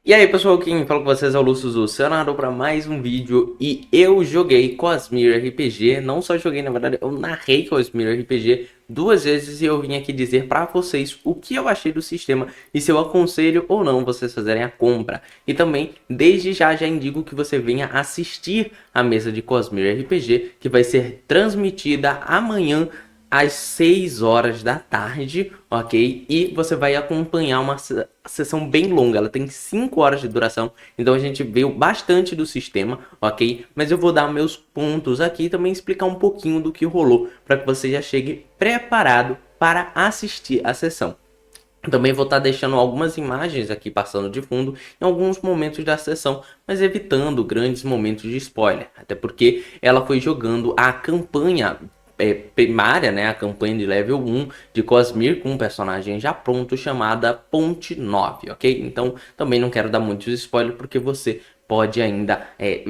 E aí pessoal, quem fala com vocês é o Lúcio, o seu narrador para mais um vídeo. E eu joguei Cosmere RPG, não só joguei, na verdade eu narrei Cosmere RPG duas vezes. E eu vim aqui dizer para vocês o que eu achei do sistema e se eu aconselho ou não vocês fazerem a compra. E também, desde já indico que você venha assistir a mesa de Cosmere RPG, que vai ser transmitida amanhã às 6 horas da tarde, ok? E você vai acompanhar uma sessão bem longa, ela tem 5 horas de duração, então a gente viu bastante do sistema, ok? Mas eu vou dar meus pontos aqui e também explicar um pouquinho do que rolou, para que você já chegue preparado para assistir a sessão. Também vou estar deixando algumas imagens aqui passando de fundo em alguns momentos da sessão, mas evitando grandes momentos de spoiler, até porque ela foi jogando a campanha primária, né, a campanha de level 1 de Cosmere com um personagem já pronto chamada Ponte 9, ok? Então também não quero dar muitos spoilers porque você pode ainda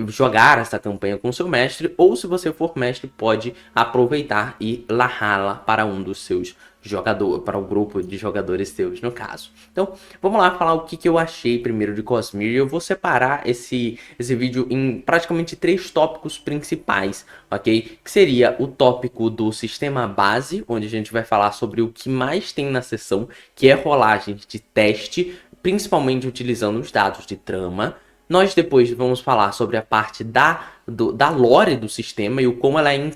jogar essa campanha com seu mestre, ou se você for mestre pode aproveitar e narrá-la para um dos seus jogadores, para o grupo de jogadores seus no caso. Então vamos lá falar o que eu achei primeiro de Cosmere. Eu vou separar esse vídeo em praticamente 3 tópicos principais, ok? Que seria o tópico do sistema base, onde a gente vai falar sobre o que mais tem na sessão, que é rolagem de teste, principalmente utilizando os dados de trama. Nós depois vamos falar sobre a parte da lore do sistema e o como ela é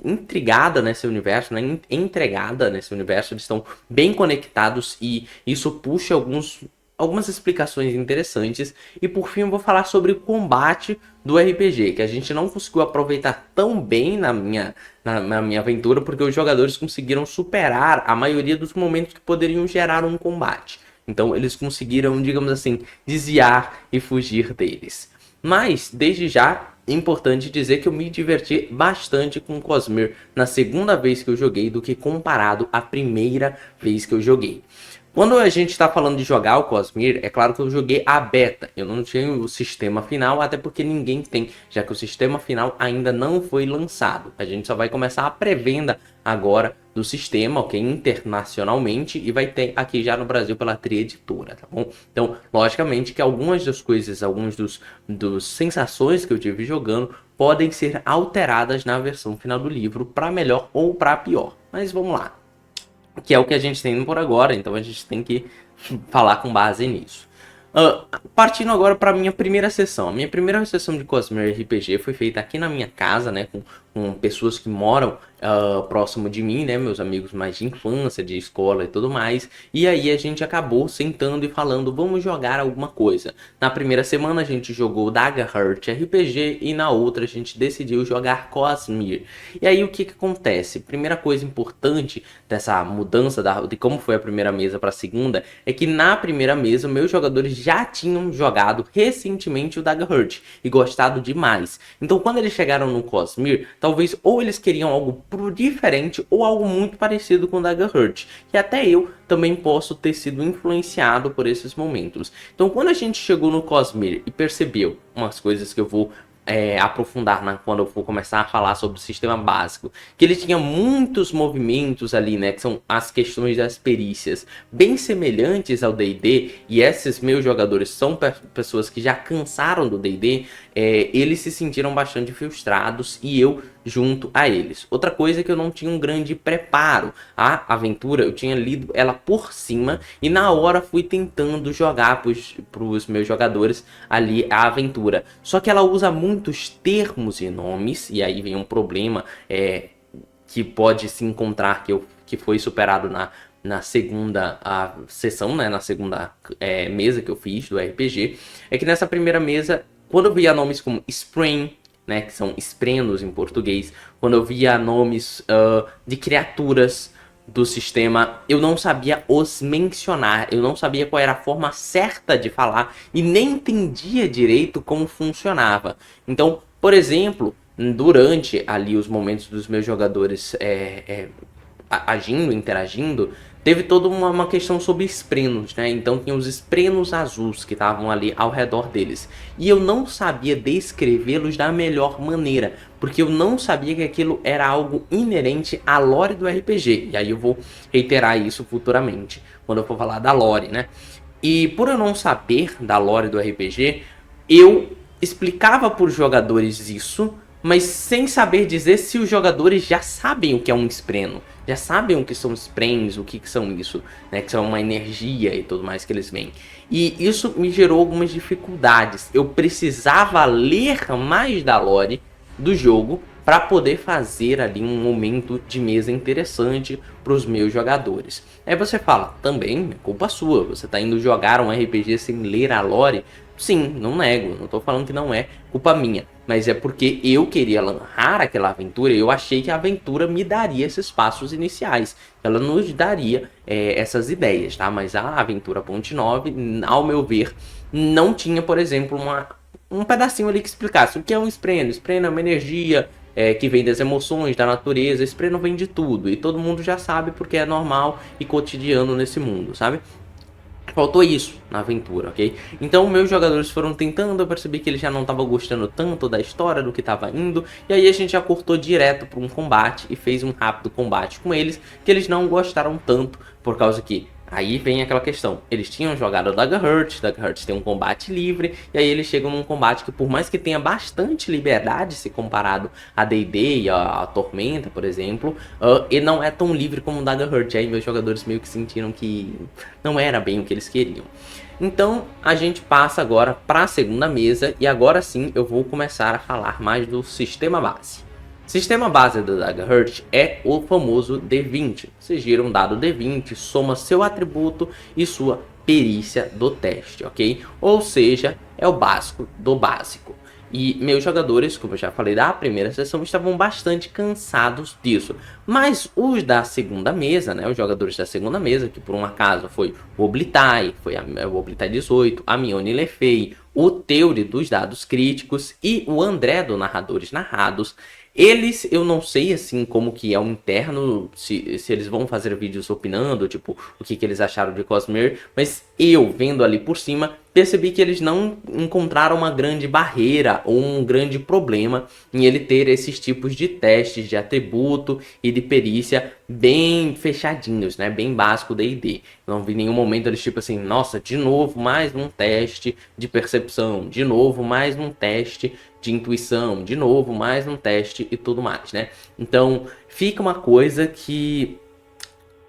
intrigada nesse universo, né? Entregada nesse universo. Eles estão bem conectados e isso puxa algumas explicações interessantes. E por fim eu vou falar sobre o combate do RPG, que a gente não conseguiu aproveitar tão bem na minha aventura, porque os jogadores conseguiram superar a maioria dos momentos que poderiam gerar um combate. Então eles conseguiram, digamos assim, desviar e fugir deles. Mas, desde já, é importante dizer que eu me diverti bastante com Cosmere na segunda vez que eu joguei do que comparado à primeira vez que eu joguei. Quando a gente está falando de jogar o Cosmere, é claro que eu joguei a beta. Eu não tinha o sistema final, até porque ninguém tem, já que o sistema final ainda não foi lançado. A gente só vai começar a pré-venda agora do sistema, ok? Internacionalmente, e vai ter aqui já no Brasil pela Tri Editora, tá bom? Então, logicamente que algumas das coisas, algumas dos sensações que eu tive jogando podem ser alteradas na versão final do livro para melhor ou para pior. Mas vamos lá, que é o que a gente tem por agora, então a gente tem que falar com base nisso. Partindo agora para a minha primeira sessão. A minha primeira sessão de Cosmere RPG foi feita aqui na minha casa, né, com pessoas que moram próximo de mim, né, meus amigos mais de infância, de escola e tudo mais. E aí a gente acabou sentando e falando, vamos jogar alguma coisa. Na primeira semana a gente jogou Daggerheart RPG e na outra a gente decidiu jogar Cosmere. E aí o que acontece? Primeira coisa importante dessa mudança de como foi a primeira mesa para a segunda é que na primeira mesa meus jogadores já tinham jogado recentemente o Daggerheart e gostado demais. Então quando eles chegaram no Cosmere, talvez ou eles queriam algo diferente ou algo muito parecido com o Daggerheart. E até eu também posso ter sido influenciado por esses momentos. Então quando a gente chegou no Cosmere e percebeu umas coisas que eu vou aprofundar quando eu for começar a falar sobre o sistema básico, que ele tinha muitos movimentos ali, né, que são as questões das perícias, bem semelhantes ao D&D, e esses meus jogadores são pessoas que já cansaram do D&D, eles se sentiram bastante frustrados e eu junto a eles. Outra coisa é que eu não tinha um grande preparo. A aventura eu tinha lido ela por cima e na hora fui tentando jogar para os meus jogadores ali a aventura. Só que ela usa muitos termos e nomes e aí vem um problema que pode se encontrar que foi superado na segunda sessão, né, na segunda mesa que eu fiz do RPG, é que nessa primeira mesa, quando eu via nomes como Spring, né, que são esprenos em português, quando eu via nomes de criaturas do sistema, eu não sabia os mencionar, eu não sabia qual era a forma certa de falar e nem entendia direito como funcionava. Então, por exemplo, durante ali os momentos dos meus jogadores agindo, interagindo, teve toda uma questão sobre esprenos, né? Então tinha os esprenos azuis que estavam ali ao redor deles. E eu não sabia descrevê-los da melhor maneira, porque eu não sabia que aquilo era algo inerente à lore do RPG. E aí eu vou reiterar isso futuramente, quando eu for falar da lore, né? E por eu não saber da lore do RPG, eu explicava para os jogadores isso, mas sem saber dizer se os jogadores já sabem o que é um espreno, já sabem o que são sprains, o que são isso, né, que são uma energia e tudo mais que eles veem. E isso me gerou algumas dificuldades. Eu precisava ler mais da lore do jogo para poder fazer ali um momento de mesa interessante para os meus jogadores. Aí você fala, também é culpa sua, você está indo jogar um RPG sem ler a lore? Sim, não nego, não estou falando que não é culpa minha, mas é porque eu queria narrar aquela aventura e eu achei que a aventura me daria esses passos iniciais, ela nos daria essas ideias, tá? Mas a aventura Ponte 9, ao meu ver, não tinha, por exemplo, um pedacinho ali que explicasse o que é um espreno. Espreno é uma energia que vem das emoções, da natureza. Espreno vem de tudo e todo mundo já sabe porque é normal e cotidiano nesse mundo, sabe? Faltou isso na aventura, ok? Então meus jogadores foram tentando, eu percebi que eles já não estavam gostando tanto da história, do que estava indo, e aí a gente já cortou direto para um combate e fez um rápido combate com eles, que eles não gostaram tanto, por causa que aí vem aquela questão, eles tinham jogado Daggerheart tem um combate livre, e aí eles chegam num combate que por mais que tenha bastante liberdade se comparado a D&D e a Tormenta, por exemplo, ele não é tão livre como o Daggerheart, aí meus jogadores meio que sentiram que não era bem o que eles queriam. Então a gente passa agora para a segunda mesa, e agora sim eu vou começar a falar mais do sistema base. Sistema base do Daggerheart é o famoso D20. Você gira um dado D20, soma seu atributo e sua perícia do teste, ok? Ou seja, é o básico do básico. E meus jogadores, como eu já falei da primeira sessão, estavam bastante cansados disso. Mas os da segunda mesa, né, os jogadores da segunda mesa, que por um acaso foi o Oblitai, o Oblitai 18, a Mione Lefei, o Teuri dos dados críticos e o André do Narradores Narrados, eles, eu não sei assim como que é o interno, se eles vão fazer vídeos opinando, tipo, o que eles acharam de Cosmere, mas eu, vendo ali por cima, percebi que eles não encontraram uma grande barreira ou um grande problema em ele ter esses tipos de testes de atributo e de perícia bem fechadinhos, né? Bem básico D&D. Não vi nenhum momento eles tipo assim, nossa, de novo mais um teste de percepção, de novo mais um teste de intuição, de novo mais um teste e tudo mais, né? Então fica uma coisa que,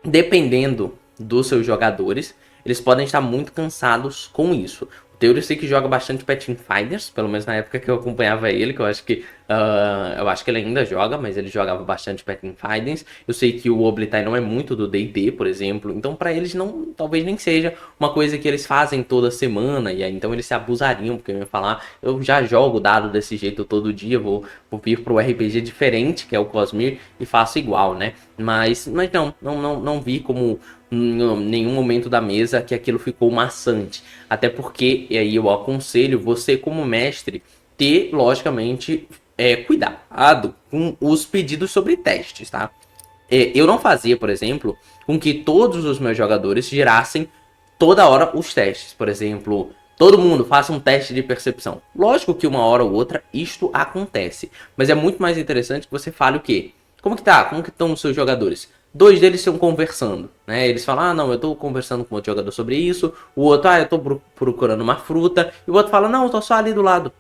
dependendo dos seus jogadores, eles podem estar muito cansados com isso. O Theory eu sei que joga bastante Pathfinders, pelo menos na época que eu acompanhava ele, que eu acho que ele ainda joga, mas ele jogava bastante Pathfinders. Eu sei que o Oblitai não é muito do D&D, por exemplo, então para eles não, talvez nem seja uma coisa que eles fazem toda semana, e aí então eles se abusariam, porque eu ia falar, eu já jogo dado desse jeito todo dia, vou vir pro RPG diferente, que é o Cosmere, e faço igual, né? Mas não vi como em nenhum momento da mesa que aquilo ficou maçante. Até porque, e aí eu aconselho você como mestre ter, logicamente, cuidado com os pedidos sobre testes, tá? Eu não fazia, por exemplo, com que todos os meus jogadores girassem toda hora os testes. Por exemplo, todo mundo faça um teste de percepção. Lógico que uma hora ou outra isto acontece, mas é muito mais interessante que você fale o quê? Como que tá? Como que estão os seus jogadores? Dois deles estão conversando, né? Eles falam, ah, não, eu tô conversando com outro jogador sobre isso. O outro, eu tô procurando uma fruta. E o outro fala, não, eu tô só ali do lado.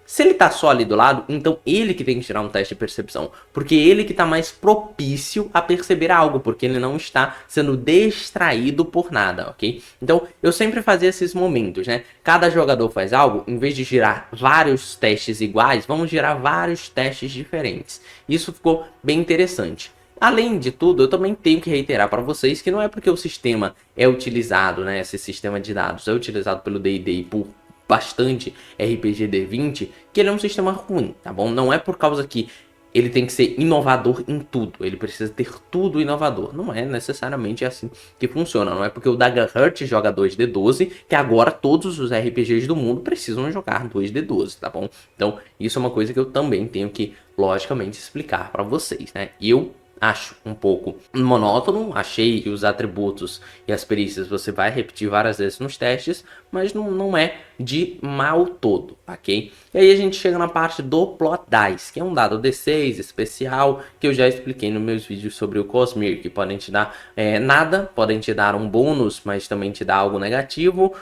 Se ele tá só ali do lado, então ele que tem que tirar um teste de percepção. Porque ele que tá mais propício a perceber algo, porque ele não está sendo distraído por nada, ok? Então, eu sempre fazia esses momentos, né? Cada jogador faz algo, em vez de girar vários testes iguais, vamos girar vários testes diferentes. Isso ficou bem interessante. Além de tudo, eu também tenho que reiterar para vocês que não é porque o sistema é utilizado, né? Esse sistema de dados é utilizado pelo D&D e por bastante RPG D20, que ele é um sistema ruim, tá bom? Não é por causa que ele tem que ser inovador em tudo, ele precisa ter tudo inovador. Não é necessariamente assim que funciona, não é porque o Daggerheart joga 2D12 que agora todos os RPGs do mundo precisam jogar 2D12, tá bom? Então isso é uma coisa que eu também tenho que, logicamente, explicar para vocês, né? Eu acho um pouco monótono, achei que os atributos e as perícias você vai repetir várias vezes nos testes, mas não é de mal todo, ok? E aí a gente chega na parte do Plot Dice, que é um dado D6 especial, que eu já expliquei nos meus vídeos sobre o Cosmere, que podem te dar nada, podem te dar um bônus, mas também te dar algo negativo,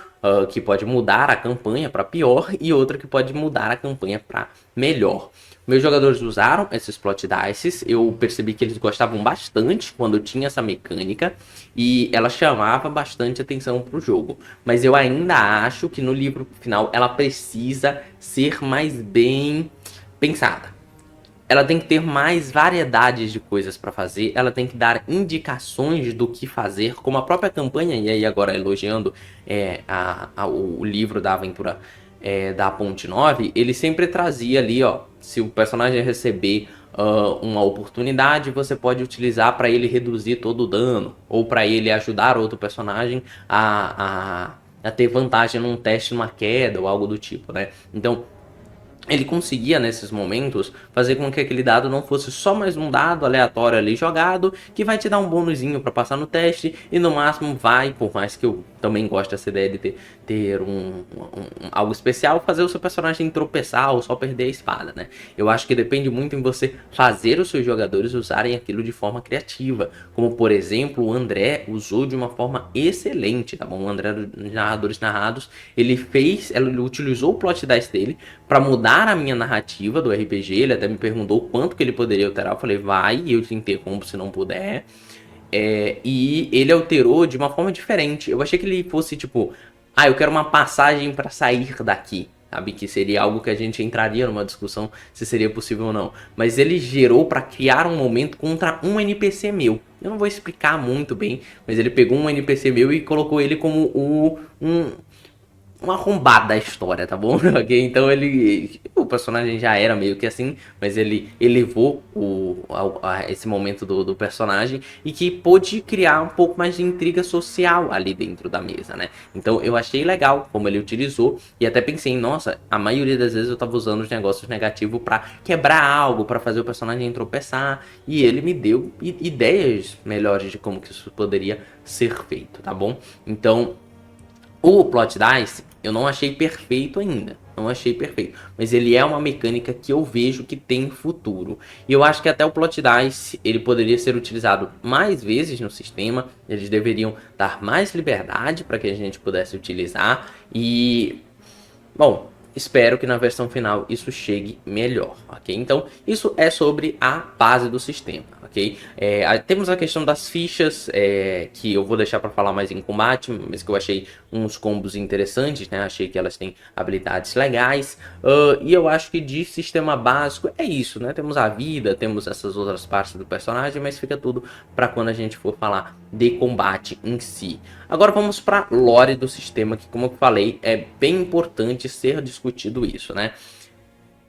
que pode mudar a campanha para pior, e outra que pode mudar a campanha para melhor. Meus jogadores usaram esses plot dices, eu percebi que eles gostavam bastante quando tinha essa mecânica e ela chamava bastante atenção para o jogo. Mas eu ainda acho que no livro final ela precisa ser mais bem pensada. Ela tem que ter mais variedades de coisas para fazer, ela tem que dar indicações do que fazer, como a própria campanha, e aí agora elogiando o livro da aventura da Ponte 9, ele sempre trazia ali, ó, se o personagem receber uma oportunidade, você pode utilizar para ele reduzir todo o dano, ou para ele ajudar outro personagem a ter vantagem num teste, numa queda, ou algo do tipo, né? Então, ele conseguia, nesses momentos, fazer com que aquele dado não fosse só mais um dado aleatório ali jogado, que vai te dar um bônusinho para passar no teste, e no máximo vai, por mais que eu também gosto dessa ideia de ter algo especial, fazer o seu personagem tropeçar ou só perder a espada, né? Eu acho que depende muito em você fazer os seus jogadores usarem aquilo de forma criativa, como por exemplo o André usou de uma forma excelente, tá bom? O André do Narradores Narrados, ele utilizou o plot dice dele para mudar a minha narrativa do RPG. Ele até me perguntou quanto que ele poderia alterar. Eu falei, vai, eu te interrompo se não puder. E ele alterou de uma forma diferente. Eu achei que ele fosse tipo, eu quero uma passagem para sair daqui, sabe? Que seria algo que a gente entraria numa discussão se seria possível ou não. Mas ele gerou para criar um momento contra um NPC meu. Eu não vou explicar muito bem, mas ele pegou um NPC meu e colocou ele como um arrombado da história, tá bom? Okay? Então o personagem já era meio que assim, mas ele elevou esse momento do personagem e que pôde criar um pouco mais de intriga social ali dentro da mesa, né? Então eu achei legal como ele utilizou e até pensei, nossa, a maioria das vezes eu tava usando os negócios negativos pra quebrar algo, pra fazer o personagem tropeçar, e ele me deu ideias melhores de como que isso poderia ser feito, tá bom? Então, o Plot Dice eu não achei perfeito ainda, não achei perfeito, mas ele é uma mecânica que eu vejo que tem futuro. E eu acho que até o Plot Dice ele poderia ser utilizado mais vezes no sistema, eles deveriam dar mais liberdade para que a gente pudesse utilizar e, bom, espero que na versão final isso chegue melhor, ok? Então, isso é sobre a base do sistema, ok? Temos a questão das fichas, que eu vou deixar para falar mais em combate, mas que eu achei uns combos interessantes, né? Achei que elas têm habilidades legais, e eu acho que de sistema básico é isso, né? Temos a vida, temos essas outras partes do personagem, mas fica tudo para quando a gente for falar de combate em si. Agora vamos para lore do sistema, que como eu falei, é bem importante ser discutido isso, né?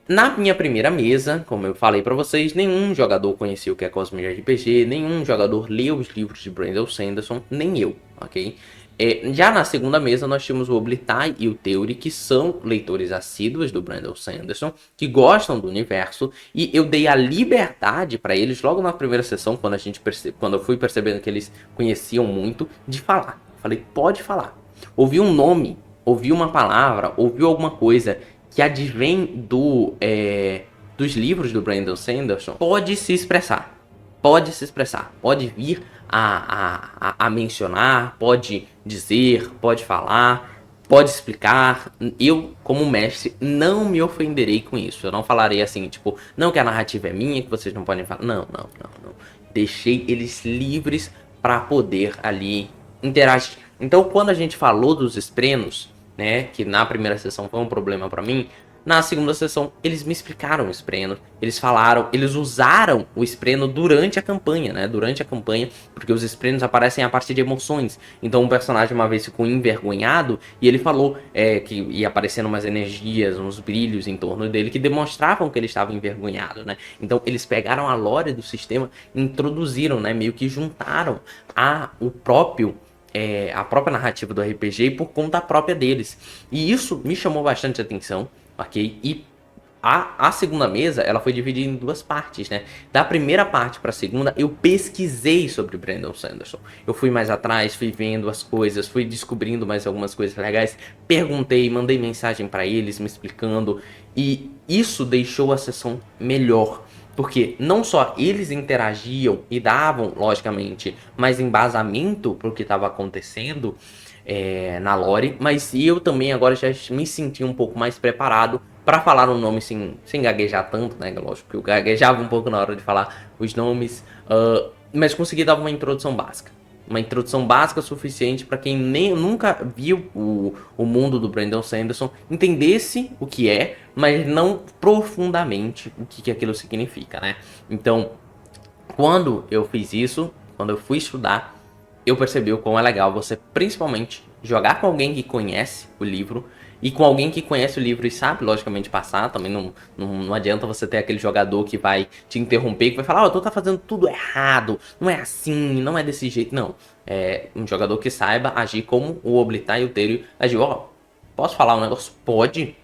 Na minha primeira mesa, como eu falei para vocês, nenhum jogador conhecia o que é Cosmere RPG, nenhum jogador leu os livros de Brandon Sanderson, nem eu, ok? Já na segunda mesa nós tínhamos o Oblitai e o Theory, que são leitores assíduos do Brandon Sanderson, que gostam do universo, e eu dei a liberdade para eles logo na primeira sessão, quando eu fui percebendo que eles conheciam muito, de falar. Falei, pode falar. Ouviu um nome, ouviu uma palavra, ouviu alguma coisa que advém dos livros do Brandon Sanderson, pode se expressar. Pode se expressar, pode vir a mencionar, pode dizer, pode falar, pode explicar. Eu, como mestre, não me ofenderei com isso. Eu não falarei assim, tipo, não que a narrativa é minha, que vocês não podem falar. Não. Deixei eles livres para poder ali interagir. Então, quando a gente falou dos esprenos, né, que na primeira sessão foi um problema para mim, na segunda sessão eles me explicaram o espreno, eles falaram, eles usaram o espreno durante a campanha, né, porque os esprenos aparecem a partir de emoções. Então um personagem uma vez ficou envergonhado e ele falou que ia aparecendo umas energias, uns brilhos em torno dele que demonstravam que ele estava envergonhado, né. Então eles pegaram a lore do sistema e introduziram, né, meio que juntaram a própria narrativa do RPG por conta própria deles. E isso me chamou bastante atenção, ok? E a segunda mesa, ela foi dividida em duas partes, né? Da primeira parte para a segunda, eu pesquisei sobre Brandon Sanderson. Eu fui mais atrás, fui vendo as coisas, fui descobrindo mais algumas coisas legais, perguntei, mandei mensagem para eles me explicando, e isso deixou a sessão melhor. Porque não só eles interagiam e davam, logicamente, mais embasamento para o que estava acontecendo na lore, mas eu também agora já me senti um pouco mais preparado para falar um nome sem gaguejar tanto, né? Lógico que eu gaguejava um pouco na hora de falar os nomes, mas consegui dar uma introdução básica. Uma introdução básica suficiente para quem nunca viu o mundo do Brandon Sanderson entendesse o que é, mas não profundamente o que aquilo significa, né? Então, quando eu fiz isso, quando eu fui estudar, eu percebi o quão é legal você, principalmente, jogar com alguém que conhece o livro e com alguém que conhece o livro e sabe, logicamente, passar. Também não adianta você ter aquele jogador que vai te interromper, que vai falar, tu tá fazendo tudo errado, não é assim, não é desse jeito. Não, é um jogador que saiba agir como o Oblitar e o Terio agiu. Posso falar um negócio? Pode,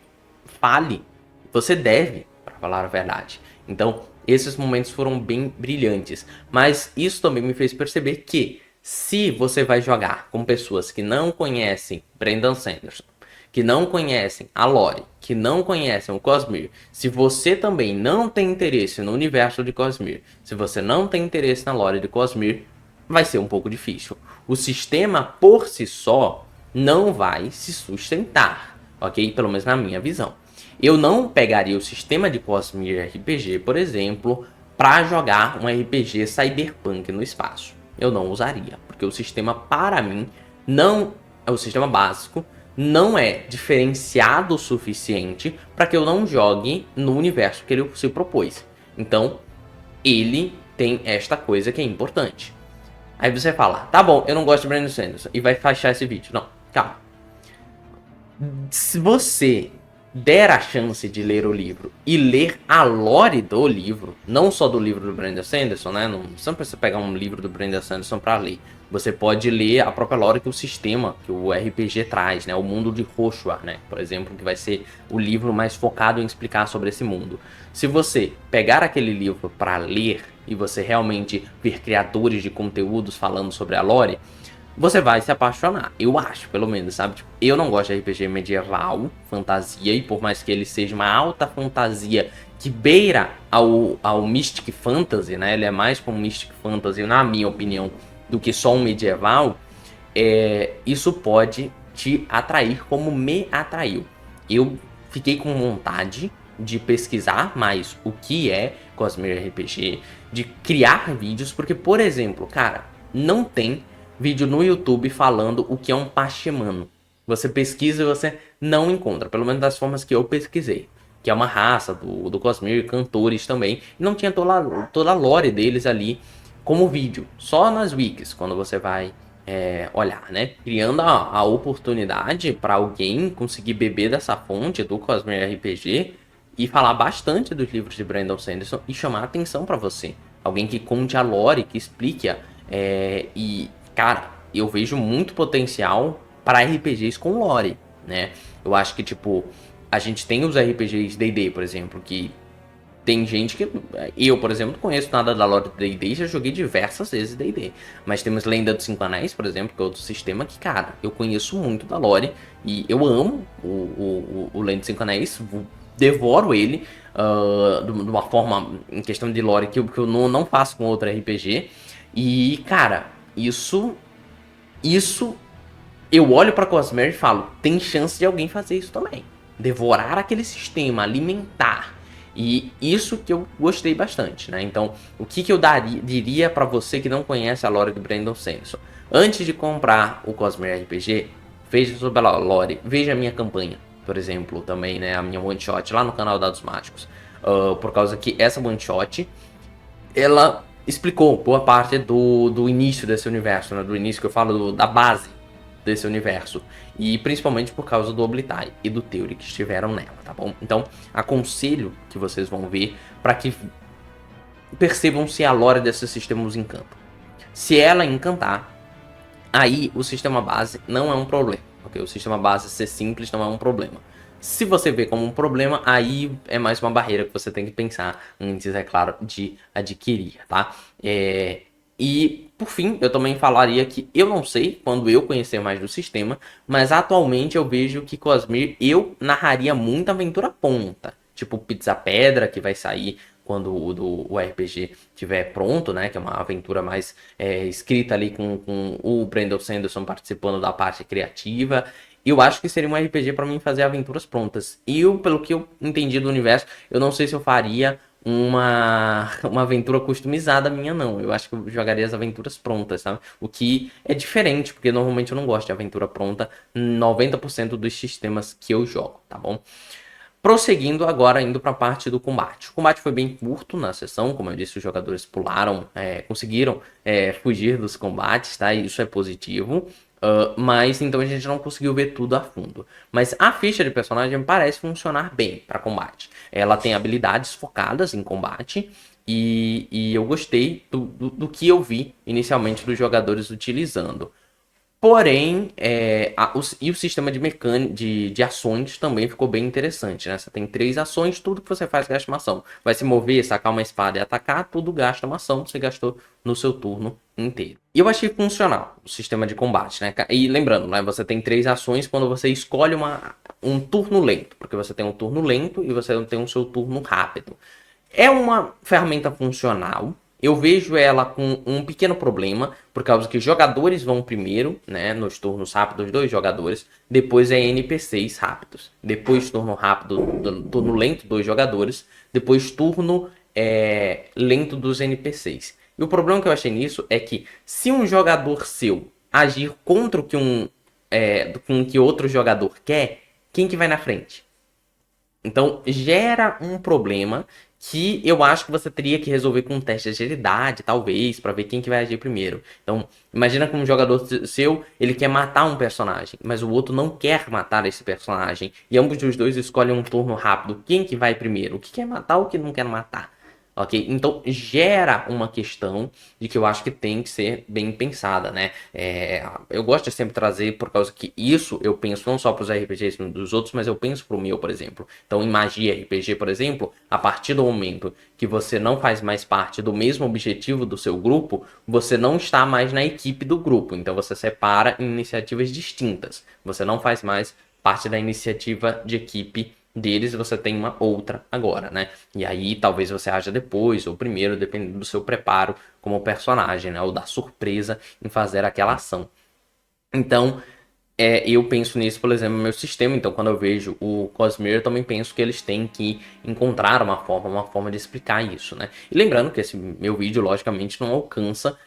fale. Você deve, para falar a verdade. Então, esses momentos foram bem brilhantes. Mas isso também me fez perceber que se você vai jogar com pessoas que não conhecem Brandon Sanderson, que não conhecem a lore, que não conhecem o Cosmere, se você também não tem interesse no universo de Cosmere, se você não tem interesse na lore de Cosmere, vai ser um pouco difícil. O sistema por si só não vai se sustentar, ok? Pelo menos na minha visão. Eu não pegaria o sistema de Cosmere RPG, por exemplo, para jogar um RPG cyberpunk no espaço. Eu não usaria, porque o sistema, para mim, não é o sistema básico, não é diferenciado o suficiente para que eu não jogue no universo que ele se propôs. Então, ele tem esta coisa que é importante. Aí você fala, tá bom, eu não gosto de Brandon Sanderson, e vai fechar esse vídeo. Não, calma. Se você der a chance de ler o livro e ler a lore do livro, não só do livro do Brandon Sanderson, né? Não precisa pegar um livro do Brandon Sanderson para ler. Você pode ler a própria lore que o sistema, que o RPG traz, né? O mundo de Roshua, né? Por exemplo, que vai ser o livro mais focado em explicar sobre esse mundo. Se você pegar aquele livro para ler e você realmente ver criadores de conteúdos falando sobre a lore, você vai se apaixonar, eu acho, pelo menos, sabe? Tipo, eu não gosto de RPG medieval, fantasia, e por mais que ele seja uma alta fantasia que beira ao Mystic Fantasy, né? Ele é mais como um Mystic Fantasy, na minha opinião, do que só um medieval. Isso pode te atrair como me atraiu. Eu fiquei com vontade de pesquisar mais o que é Cosmere RPG, de criar vídeos, porque, por exemplo, cara, não tem vídeo no YouTube falando o que é um Pachemano. Você pesquisa e você não encontra, pelo menos das formas que eu pesquisei. Que é uma raça do Cosmere, cantores também. E não tinha toda a lore deles ali como vídeo. Só nas wikis, quando você vai olhar, né? Criando a oportunidade para alguém conseguir beber dessa fonte do Cosmere RPG e falar bastante dos livros de Brandon Sanderson e chamar atenção para você. Alguém que conte a lore, que explique e cara, eu vejo muito potencial para RPGs com lore, né? Eu acho que, tipo, a gente tem os RPGs D&D, por exemplo, que tem gente que... Eu, por exemplo, não conheço nada da lore do D&D e já joguei diversas vezes D&D. Mas temos Lenda dos Cinco Anéis, por exemplo, que é outro sistema que, cara, eu conheço muito da lore e eu amo o Lenda dos Cinco Anéis, devoro ele de uma forma, em questão de lore, que eu não faço com outro RPG. E, cara, isso eu olho pra Cosmere e falo, tem chance de alguém fazer isso também. Devorar aquele sistema, alimentar. E isso que eu gostei bastante, né? Então, o que eu diria pra você que não conhece a lore do Brandon Sanderson? Antes de comprar o Cosmere RPG, veja sobre a lore, veja a minha campanha, por exemplo, também, né? A minha one shot lá no canal Dados Mágicos. Por causa que essa one shot, ela explicou boa parte do início desse universo, né? Do início que eu falo da base desse universo. E principalmente por causa do Oblitai e do Theory que estiveram nela, tá bom? Então, aconselho que vocês vão ver para que percebam se a lore desse sistema os encanta. Se ela encantar, aí o sistema base não é um problema, ok? O sistema base ser simples não é um problema. Se você vê como um problema, aí é mais uma barreira que você tem que pensar antes, é claro, de adquirir, tá? E, por fim, eu também falaria que eu não sei quando eu conhecer mais do sistema, mas atualmente eu vejo que Cosmere eu narraria muita aventura ponta. Tipo Pizza Pedra, que vai sair quando o RPG estiver pronto, né? Que é uma aventura mais escrita ali com o Brandon Sanderson participando da parte criativa. Eu acho que seria um RPG para mim fazer aventuras prontas. E eu, pelo que eu entendi do universo, eu não sei se eu faria uma aventura customizada minha, não. Eu acho que eu jogaria as aventuras prontas, sabe? O que é diferente, porque normalmente eu não gosto de aventura pronta 90% dos sistemas que eu jogo, tá bom? Prosseguindo agora, indo para a parte do combate. O combate foi bem curto na sessão, como eu disse, os jogadores pularam, conseguiram fugir dos combates, tá? E isso é positivo. Mas então a gente não conseguiu ver tudo a fundo. Mas a ficha de personagem parece funcionar bem para combate. Ela tem habilidades focadas em combate. E eu gostei do que eu vi inicialmente dos jogadores utilizando. Porém, e o sistema de ações também ficou bem interessante, né? Você tem 3 ações, tudo que você faz gasta uma ação. Vai se mover, sacar uma espada e atacar, tudo gasta uma ação, você gastou no seu turno inteiro. E eu achei funcional o sistema de combate, né? E lembrando, né? Você tem 3 ações quando você escolhe um turno lento, porque você tem um turno lento e você tem o seu turno rápido. É uma ferramenta funcional. Eu vejo ela com um pequeno problema, por causa que jogadores vão primeiro, né, nos turnos rápidos, 2 jogadores, depois é NPCs rápidos, depois turno rápido, turno lento, 2 jogadores, depois turno lento dos NPCs. E o problema que eu achei nisso é que se um jogador seu agir contra o que com o que outro jogador quer, quem que vai na frente? Então, gera um problema que eu acho que você teria que resolver com um teste de agilidade, talvez, para ver quem que vai agir primeiro. Então, imagina que um jogador seu, ele quer matar um personagem, mas o outro não quer matar esse personagem, e ambos os dois escolhem um turno rápido. Quem que vai primeiro? O que quer matar ou o que não quer matar? Ok? Então gera uma questão de que eu acho que tem que ser bem pensada, né? Eu gosto de sempre trazer, por causa que isso eu penso não só para os RPGs dos outros, mas eu penso para o meu, por exemplo. Então, em magia RPG, por exemplo, a partir do momento que você não faz mais parte do mesmo objetivo do seu grupo, você não está mais na equipe do grupo. Então, você separa em iniciativas distintas. Você não faz mais parte da iniciativa de equipe deles, você tem uma outra agora, né? E aí talvez você haja depois ou primeiro, dependendo do seu preparo como personagem, né? Ou da surpresa em fazer aquela ação. Então, eu penso nisso, por exemplo, no meu sistema. Então, quando eu vejo o Cosmere, eu também penso que eles têm que encontrar uma forma de explicar isso, né? E lembrando que esse meu vídeo, logicamente, não alcança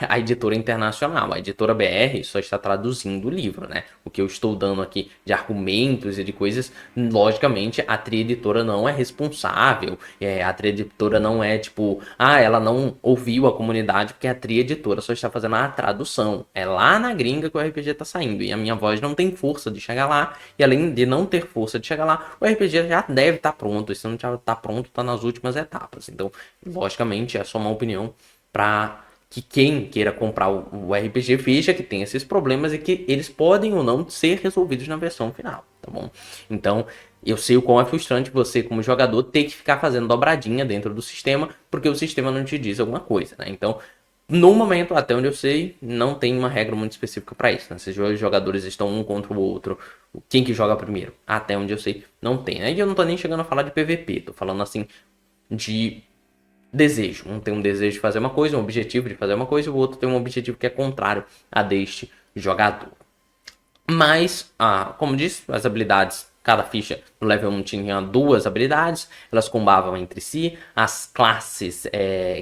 a editora internacional. A editora BR só está traduzindo o livro, né? O que eu estou dando aqui de argumentos e de coisas, logicamente, a Tri Editora não é responsável. A Tri Editora não é tipo, ela não ouviu a comunidade porque a Tri Editora só está fazendo a tradução. É lá na gringa que o RPG está saindo. E a minha voz não tem força de chegar lá. E além de não ter força de chegar lá, o RPG já deve estar pronto. E se não está pronto, está nas últimas etapas. Então, logicamente, é só uma opinião para que quem queira comprar o RPG veja que tem esses problemas e que eles podem ou não ser resolvidos na versão final, tá bom? Então, eu sei o quão é frustrante você, como jogador, ter que ficar fazendo dobradinha dentro do sistema, porque o sistema não te diz alguma coisa, né? Então, no momento, até onde eu sei, não tem uma regra muito específica para isso, né? Se os jogadores estão um contra o outro, quem que joga primeiro? Até onde eu sei, não tem, né? E eu não tô nem chegando a falar de PVP, tô falando assim de desejo. Um tem um desejo de fazer uma coisa, um objetivo de fazer uma coisa, e o outro tem um objetivo que é contrário a deste jogador. Mas, como disse, as habilidades, cada ficha no level 1 tinha 2 habilidades, elas combavam entre si. As classes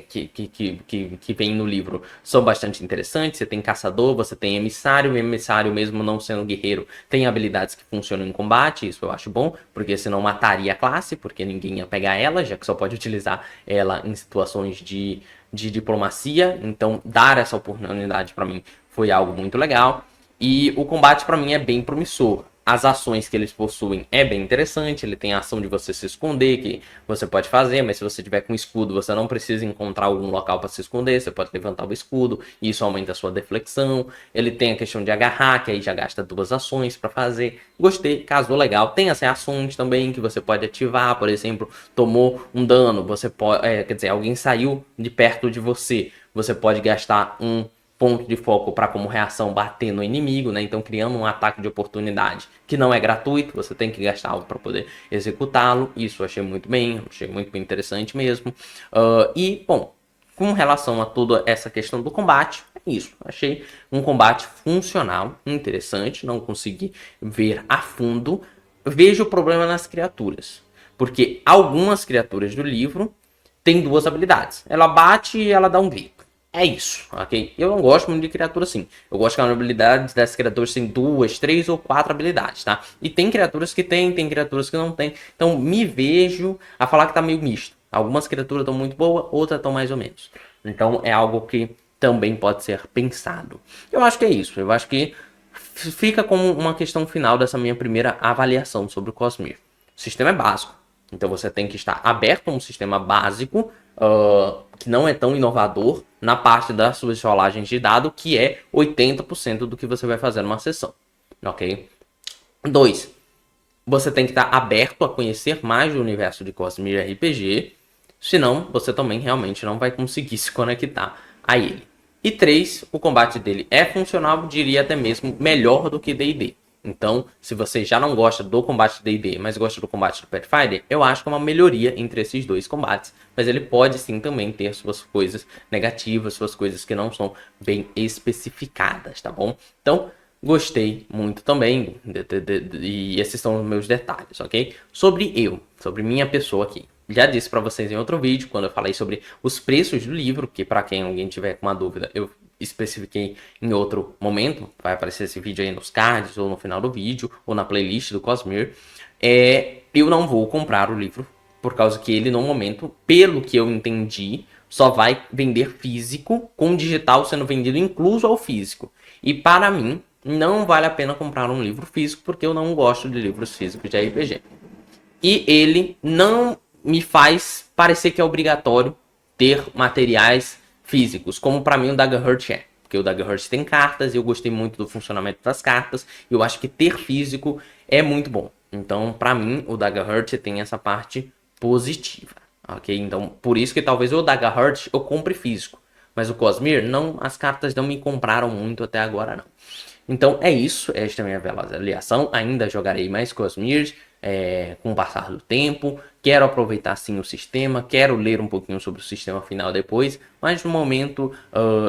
que vem no livro são bastante interessantes. Você tem caçador, você tem emissário. O emissário, mesmo não sendo guerreiro, tem habilidades que funcionam em combate. Isso eu acho bom, porque senão mataria a classe, porque ninguém ia pegar ela, já que só pode utilizar ela em situações de diplomacia. Então, dar essa oportunidade para mim foi algo muito legal. E o combate para mim é bem promissor. as ações que eles possuem é bem interessante. Ele tem a ação de você se esconder, que você pode fazer, mas se você tiver com escudo, você não precisa encontrar algum local para se esconder, você pode levantar o escudo, e isso aumenta a sua deflexão. Ele tem a questão de agarrar, que aí já gasta 2 ações para fazer. Gostei, casou legal. Tem as reações também que você pode ativar, por exemplo, tomou um dano, você pode, quer dizer, alguém saiu de perto de você, você pode gastar um ponto de foco para como reação bater no inimigo, né? Então criando um ataque de oportunidade que não é gratuito, você tem que gastar algo para poder executá-lo. Isso eu achei muito bem, achei muito bem interessante mesmo. E bom, com relação a toda essa questão do combate, é isso. Achei um combate funcional, interessante, não consegui ver a fundo. Vejo o problema nas criaturas, porque algumas criaturas do livro têm 2 habilidades. Ela bate e ela dá um grito. É isso, ok? Eu não gosto muito de criatura assim. Eu gosto que as habilidades das criaturas têm 2, 3 ou 4 habilidades, tá? E tem criaturas que tem criaturas que não tem. Então me vejo a falar que tá meio misto. Algumas criaturas estão muito boas, outras estão mais ou menos. Então é algo que também pode ser pensado. Eu acho que é isso. Eu acho que fica como uma questão final dessa minha primeira avaliação sobre o Cosmere. O sistema é básico. Então você tem que estar aberto a um sistema básico, que não é tão inovador na parte das suas rolagens de dado, que é 80% do que você vai fazer numa sessão. Ok? 2. Você tem que estar aberto a conhecer mais do universo de Cosmere RPG, senão você também realmente não vai conseguir se conectar a ele. E 3. O combate dele é funcional, diria até mesmo melhor do que D&D. Então, se você já não gosta do combate D&D, mas gosta do combate do Pathfinder, eu acho que é uma melhoria entre esses 2 combates. Mas ele pode sim também ter suas coisas negativas, suas coisas que não são bem especificadas, tá bom? Então, gostei muito também, e esses são os meus detalhes, ok? Sobre minha pessoa aqui. Já disse para vocês em outro vídeo, quando eu falei sobre os preços do livro, que para quem alguém tiver com uma dúvida, eu especifiquei em outro momento, vai aparecer esse vídeo aí nos cards, ou no final do vídeo, ou na playlist do Cosmere. Eu não vou comprar o livro, por causa que ele no momento, pelo que eu entendi, só vai vender físico, com digital sendo vendido incluso ao físico. E para mim, não vale a pena comprar um livro físico, porque eu não gosto de livros físicos de RPG. E ele não me faz parecer que é obrigatório ter materiais físicos, como para mim o Daggerheart é. Porque o Daggerheart tem cartas e eu gostei muito do funcionamento das cartas. E eu acho que ter físico é muito bom. Então, para mim, o Daggerheart tem essa parte positiva. Ok? Então, por isso que talvez o Daggerheart eu compre físico. Mas o Cosmere, não, as cartas não me compraram muito até agora, não. Então é isso, esta é a minha avaliação. Ainda jogarei mais Cosmere com o passar do tempo. Quero aproveitar sim o sistema, quero ler um pouquinho sobre o sistema final depois, mas no momento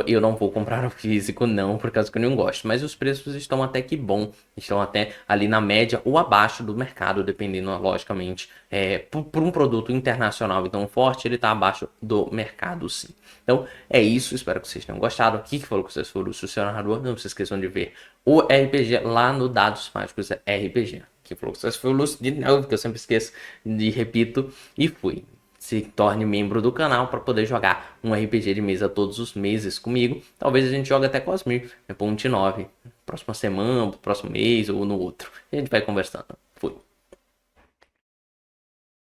eu não vou comprar o físico não, por causa que eu não gosto. Mas os preços estão até que bom, estão até ali na média ou abaixo do mercado, dependendo logicamente. Por um produto internacional tão forte, ele está abaixo do mercado sim. Então é isso, espero que vocês tenham gostado. Aqui que falou que vocês foram o Succionador, não se esqueçam de ver o RPG lá no Dados Mágicos RPG. Que falou que vocês foram de novo, que eu sempre esqueço e repito, e fui. Se torne membro do canal para poder jogar um RPG de mesa todos os meses comigo. Talvez a gente jogue até Cosmere, ponte 9, próxima semana, próximo mês ou no outro. A gente vai conversando.